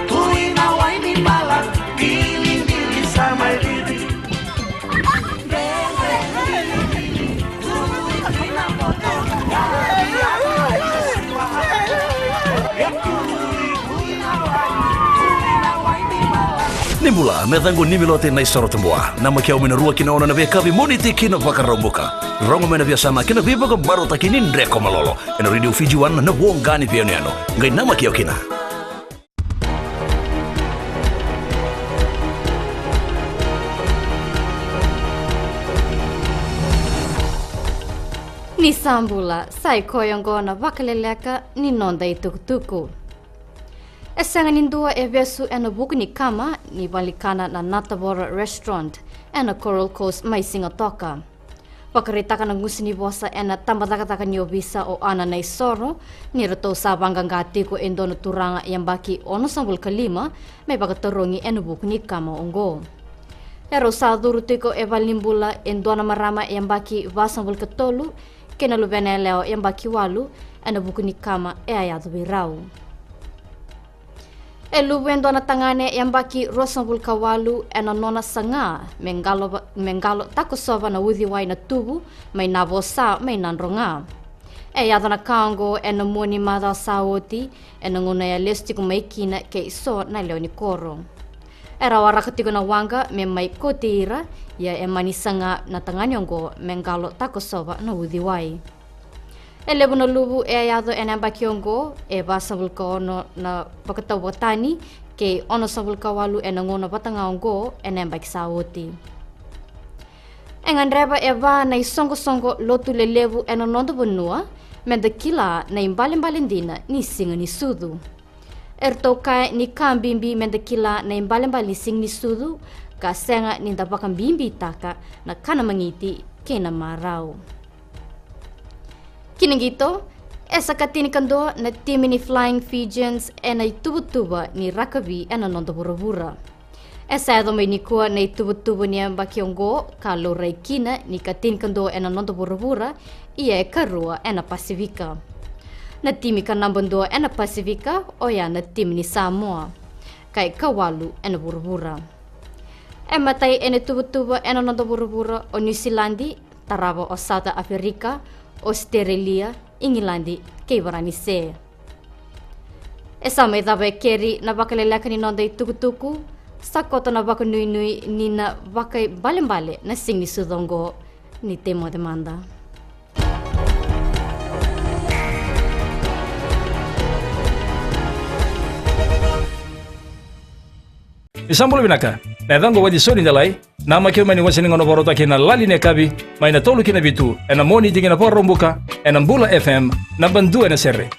Kui nawai ni mala, dili sama diri. Nimbula metangu nimilote na isoro tembua nama kia umina rua kina ona na via kavi moniti kina vakaromuka rongo mena via sama kina viva ka baro takini ndreko malolo ena radio Fiji wana na wongani via niano ngai nama kia kina Ni sambula sai koyongona Vakaleleka ni nonda itukutuku. Esanga nindua vesu ena bukuni kama ni balikana na Natabora restaurant ena Coral Coast mai Singatoka. Pakaritaka na ngusini bosa ena tambataka ni obisa o ana na isoro ni rato sa bangangati ko endono turanga yambaki ono sambul kalima may pagatorongi ena bukuni kama ongo. Ero sa durutiko evalimbula endona marama yambaki vasambul katolu kena lubene leo yambaki walu ena bukuni kama ayado birau. Eluwendo na tangane yambaki rosambul kawalu ena nona sanga mengalo takosova na udhiwai na tubu may navosa may nanronga. Yado na kango ena moni mada saoti ena nguna ya lestiku may kina ke iso na leo ni koro. Era warakatiko na wanga me may koteira ya emani sanga na tanganyongo mengalo takosova na udhiwai. Elebu na lubu yado enambaki ongo vasambul ka ono na pakatawatani ke ono sambul kawalu enangona batanga ongo enambaki saoti. Engandreba eva na isongo lotu lelevu enonondo bonua mendakila na imbalimbalindina ni singa ni sudu. Ertoka ni kambimbi mendakila na imbalimbalin sing ni sudu ka senga ni dapakan bimbi taka na kana mangiti kena marau. Kiningito, esa katini kando na timi ni Flying Fijians ena itubutuba ni rakabi ena nondo burabura. Esa edo may nikua na itubutuba ni ambakiongo ka loray kina ni katini kando ena nondo burabura iya karua ena Pasifika. Na timi ka nambando ena Pasifika o ya na timi ni Samoa kay kawalu ena burabura. Matay ena itubutuba ena nondo burabura o New Zealandi tarabo o South Africa Australia, Ingilandi, kay barani se. Esa may dabe keri na Vakaleleka ni nonda itukutuku, sakota na baka nui ni na bakay balimbale na sing ni sudongo ni temo demanda. Isambolo binaka, na dango wadi soni dalai, na makio mani wasini ngono borota kina lali ne kabi, mai na tolu kina bitu, ena moni digina porombuka, ena mbula FM, na bandu ena serre.